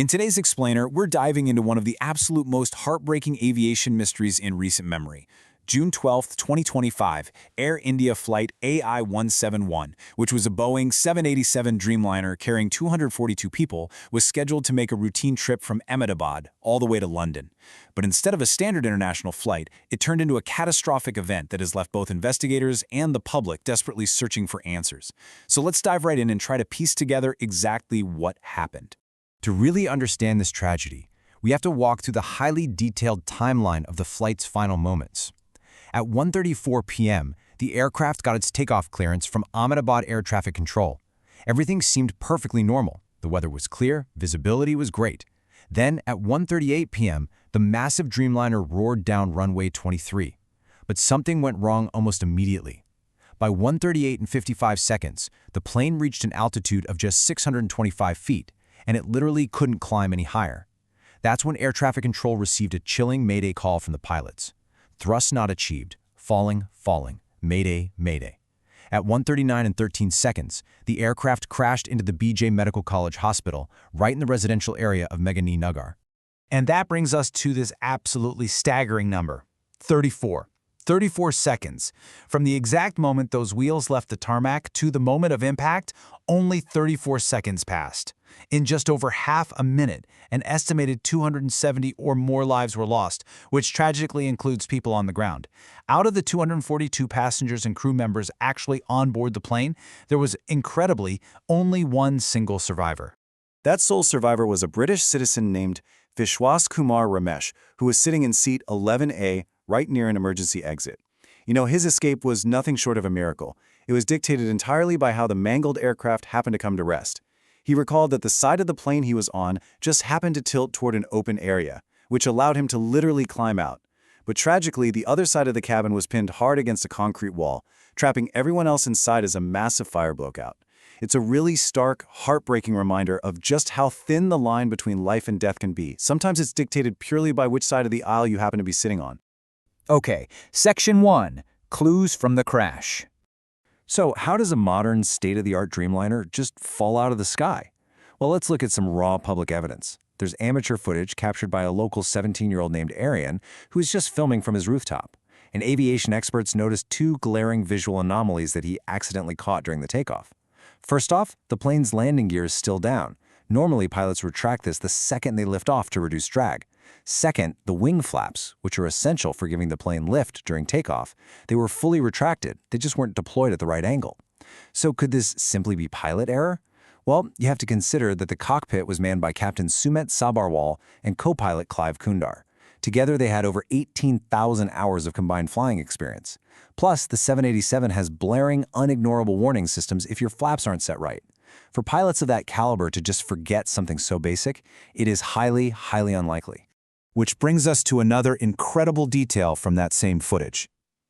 In today's Explainer, we're diving into one of the absolute most heartbreaking aviation mysteries in recent memory. June 12, 2025, Air India flight AI-171, which was a Boeing 787 Dreamliner carrying 242 people, was scheduled to make a routine trip from Ahmedabad all the way to London. But instead of a standard international flight, it turned into a catastrophic event that has left both investigators and the public desperately searching for answers. So let's dive right in and try to piece together exactly what happened. To really understand this tragedy, we have to walk through the highly detailed timeline of the flight's final moments. At 1:34 p.m., the aircraft got its takeoff clearance from Ahmedabad Air Traffic Control. Everything seemed perfectly normal. The weather was clear, visibility was great. Then, at 1:38 p.m., the massive Dreamliner roared down runway 23. But something went wrong almost immediately. By 1:38 and 55 seconds, the plane reached an altitude of just 625 feet, and it literally couldn't climb any higher. That's when air traffic control received a chilling mayday call from the pilots. Thrust not achieved, falling, mayday, mayday. At 1:39 and 13 seconds, the aircraft crashed into the BJ Medical College Hospital right in the residential area of Meghani Nagar. And that brings us to this absolutely staggering number, 34. 34 seconds. From the exact moment those wheels left the tarmac to the moment of impact, only 34 seconds passed. In just over half a minute, an estimated 270 or more lives were lost, which tragically includes people on the ground. Out of the 242 passengers and crew members actually on board the plane, there was, incredibly, only one single survivor. That sole survivor was a British citizen named Vishwas Kumar Ramesh, who was sitting in seat 11A, right near an emergency exit. You know, his escape was nothing short of a miracle. It was dictated entirely by how the mangled aircraft happened to come to rest. He recalled that the side of the plane he was on just happened to tilt toward an open area, which allowed him to literally climb out. But tragically, the other side of the cabin was pinned hard against a concrete wall, trapping everyone else inside as a massive fire broke out. It's a really stark, heartbreaking reminder of just how thin the line between life and death can be. Sometimes it's dictated purely by which side of the aisle you happen to be sitting on. Okay, Section 1. Clues from the crash. So how does a modern, state-of-the-art Dreamliner just fall out of the sky? Well, let's look at some raw public evidence. There's amateur footage captured by a local 17-year-old named Aryan, who was just filming from his rooftop. And aviation experts noticed two glaring visual anomalies that he accidentally caught during the takeoff. First off, the plane's landing gear is still down. Normally, pilots retract this the second they lift off to reduce drag. Second, the wing flaps, which are essential for giving the plane lift during takeoff, they were fully retracted, they just weren't deployed at the right angle. So could this simply be pilot error? Well, you have to consider that the cockpit was manned by Captain Sumet Sabarwal and co-pilot Clive Kundar. Together they had over 18,000 hours of combined flying experience. Plus, the 787 has blaring, unignorable warning systems if your flaps aren't set right. For pilots of that caliber to just forget something so basic, it is highly, highly unlikely. Which brings us to another incredible detail from that same footage.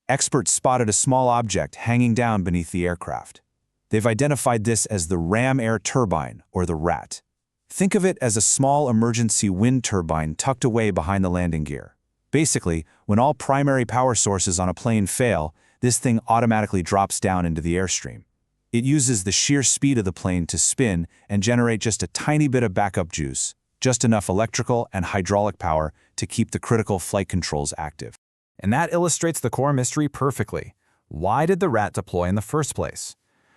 Experts spotted a small object hanging down beneath the aircraft. They've identified this as the Ram Air Turbine, or the RAT. Think of it as a small emergency wind turbine tucked away behind the landing gear. Basically, when all primary power sources on a plane fail, this thing automatically drops down into the airstream. It uses the sheer speed of the plane to spin and generate just a tiny bit of backup juice, just enough electrical and hydraulic power to keep the critical flight controls active. And that illustrates the core mystery perfectly. Why did the RAT deploy in the first place?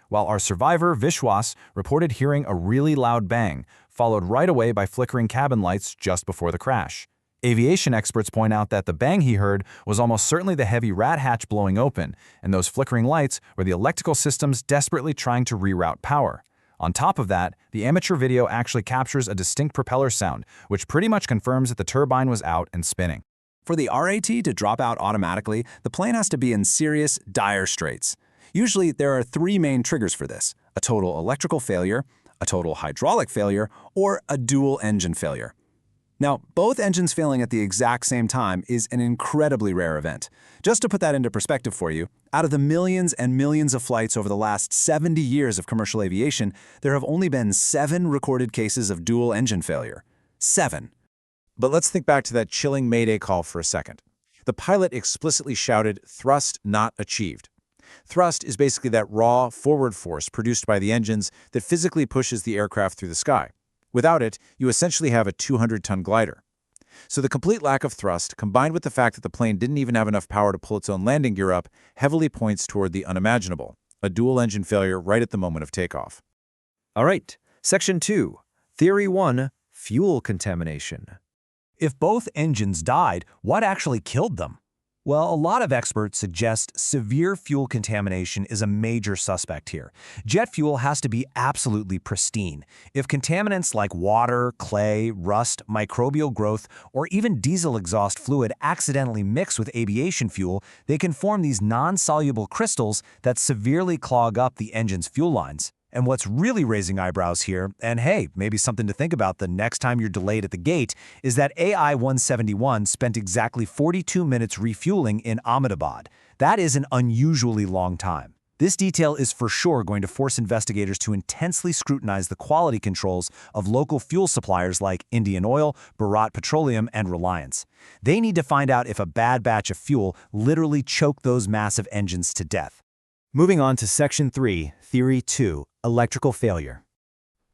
Well, our survivor, Vishwas, reported hearing a really loud bang, followed right away by flickering cabin lights just before the crash. Aviation experts point out that the bang he heard was almost certainly the heavy RAT hatch blowing open, and those flickering lights were the electrical systems desperately trying to reroute power. On top of that, the amateur video actually captures a distinct propeller sound, which pretty much confirms that the turbine was out and spinning. For the RAT to drop out automatically, the plane has to be in serious, dire straits. Usually, there are three main triggers for this: a total electrical failure, a total hydraulic failure, or a dual engine failure. Now, both engines failing at the exact same time is an incredibly rare event. Just to put that into perspective for you, out of the millions and millions of flights over the last 70 years of commercial aviation, there have only been 7 recorded cases of dual engine failure. 7. But let's think back to that chilling mayday call for a second. The pilot explicitly shouted, "Thrust not achieved." Thrust is basically that raw forward force produced by the engines that physically pushes the aircraft through the sky. Without it, you essentially have a 200-ton glider. So the complete lack of thrust, combined with the fact that the plane didn't even have enough power to pull its own landing gear up, heavily points toward the unimaginable, a dual-engine failure right at the moment of takeoff. All right, Section 2, Theory 1, Fuel Contamination. If both engines died, what actually killed them? Well, a lot of experts suggest severe fuel contamination is a major suspect here. Jet fuel has to be absolutely pristine. If contaminants like water, clay, rust, microbial growth, or even diesel exhaust fluid accidentally mix with aviation fuel, they can form these non-soluble crystals that severely clog up the engine's fuel lines. And what's really raising eyebrows here, and hey, maybe something to think about the next time you're delayed at the gate, is that AI-171 spent exactly 42 minutes refueling in Ahmedabad. That is an unusually long time. This detail is for sure going to force investigators to intensely scrutinize the quality controls of local fuel suppliers like Indian Oil, Bharat Petroleum, and Reliance. They need to find out if a bad batch of fuel literally choked those massive engines to death. Moving on to Section 3, Theory 2, Electrical Failure.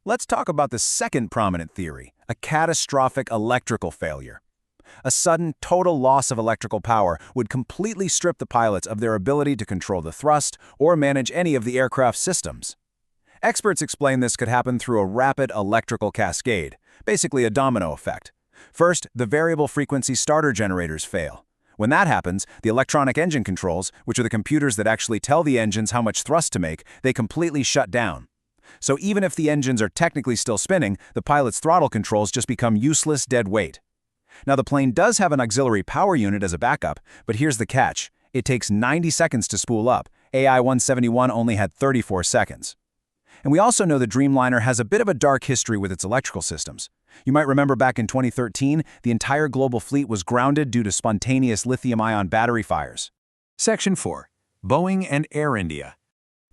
Let's talk about the second prominent theory, a catastrophic electrical failure. A sudden, total loss of electrical power would completely strip the pilots of their ability to control the thrust or manage any of the aircraft's systems. Experts explain this could happen through a rapid electrical cascade, basically a domino effect. First, the variable frequency starter generators fail. When that happens, the electronic engine controls, which are the computers that actually tell the engines how much thrust to make, they completely shut down. So even if the engines are technically still spinning, the pilot's throttle controls just become useless dead weight. Now the plane does have an auxiliary power unit as a backup, but here's the catch. It takes 90 seconds to spool up. AI-171 only had 34 seconds. And we also know the Dreamliner has a bit of a dark history with its electrical systems. You might remember back in 2013, the entire global fleet was grounded due to spontaneous lithium-ion battery fires. Section 4. Boeing and Air India.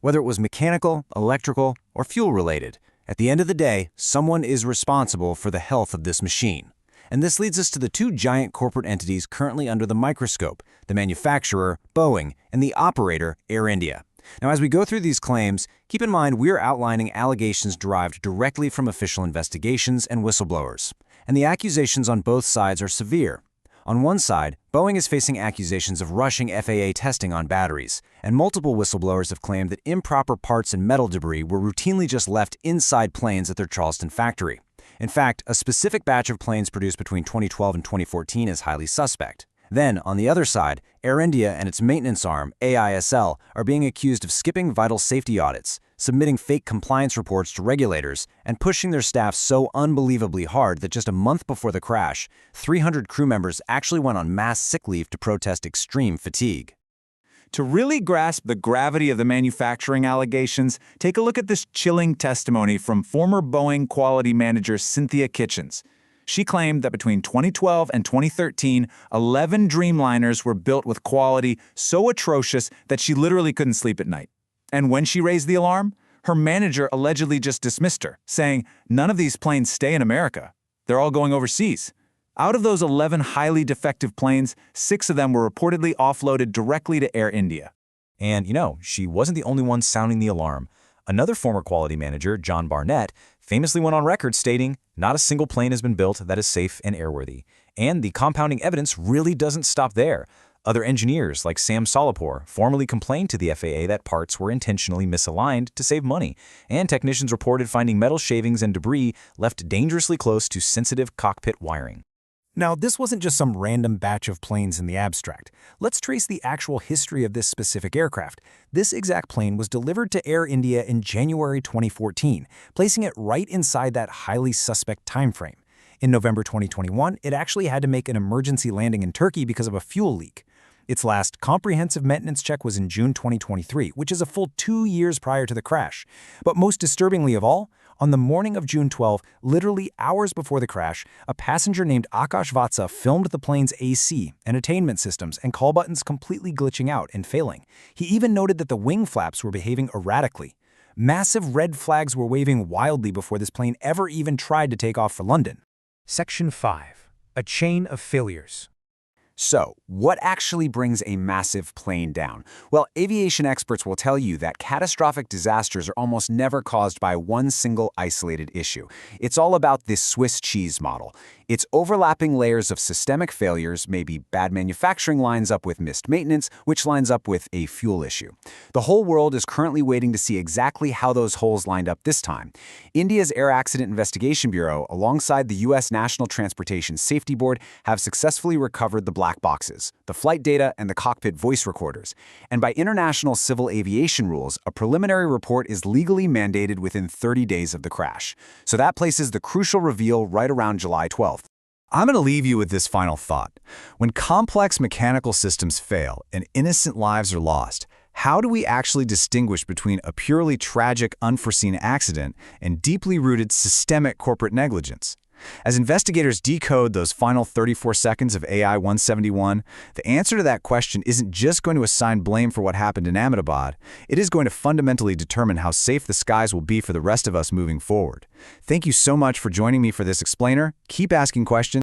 Whether it was mechanical, electrical, or fuel-related, at the end of the day, someone is responsible for the health of this machine. And this leads us to the two giant corporate entities currently under the microscope, the manufacturer, Boeing, and the operator, Air India. Now, as we go through these claims, keep in mind we're outlining allegations derived directly from official investigations and whistleblowers. And the accusations on both sides are severe. On one side, Boeing is facing accusations of rushing FAA testing on batteries, and multiple whistleblowers have claimed that improper parts and metal debris were routinely just left inside planes at their Charleston factory. In fact, a specific batch of planes produced between 2012 and 2014 is highly suspect. Then, on the other side, Air India and its maintenance arm, AISL, are being accused of skipping vital safety audits, submitting fake compliance reports to regulators, and pushing their staff so unbelievably hard that just a month before the crash, 300 crew members actually went on mass sick leave to protest extreme fatigue. To really grasp the gravity of the manufacturing allegations, take a look at this chilling testimony from former Boeing quality manager Cynthia Kitchens. She claimed that between 2012 and 2013, 11 Dreamliners were built with quality so atrocious that she literally couldn't sleep at night. And when she raised the alarm, her manager allegedly just dismissed her, saying, "None of these planes stay in America. They're all going overseas." Out of those 11 highly defective planes, 6 of them were reportedly offloaded directly to Air India. And, she wasn't the only one sounding the alarm. Another former quality manager, John Barnett, famously went on record stating, "Not a single plane has been built that is safe and airworthy." And the compounding evidence really doesn't stop there. Other engineers, like Sam Solopor, formally complained to the FAA that parts were intentionally misaligned to save money, and technicians reported finding metal shavings and debris left dangerously close to sensitive cockpit wiring. Now, this wasn't just some random batch of planes in the abstract. Let's trace the actual history of this specific aircraft. This exact plane was delivered to Air India in January 2014, placing it right inside that highly suspect timeframe. In November 2021, it actually had to make an emergency landing in Turkey because of a fuel leak. Its last comprehensive maintenance check was in June 2023, which is a full 2 years prior to the crash. But most disturbingly of all, on the morning of June 12, literally hours before the crash, a passenger named Akash Vatsa filmed the plane's AC and attainment systems and call buttons completely glitching out and failing. He even noted that the wing flaps were behaving erratically. Massive red flags were waving wildly before this plane ever even tried to take off for London. Section 5. A chain of failures. So, what actually brings a massive plane down? Well, aviation experts will tell you that catastrophic disasters are almost never caused by one single isolated issue. It's all about this Swiss cheese model. It's overlapping layers of systemic failures, maybe bad manufacturing lines up with missed maintenance, which lines up with a fuel issue. The whole world is currently waiting to see exactly how those holes lined up this time. India's Air Accident Investigation Bureau, alongside the U.S. National Transportation Safety Board, have successfully recovered the black boxes, the flight data, and the cockpit voice recorders. And by international civil aviation rules, a preliminary report is legally mandated within 30 days of the crash. So that places the crucial reveal right around July 12th. I'm going to leave you with this final thought. When complex mechanical systems fail and innocent lives are lost, how do we actually distinguish between a purely tragic, unforeseen accident and deeply rooted systemic corporate negligence? As investigators decode those final 34 seconds of AI-171, the answer to that question isn't just going to assign blame for what happened in Ahmedabad. It is going to fundamentally determine how safe the skies will be for the rest of us moving forward. Thank you so much for joining me for this explainer. Keep asking questions.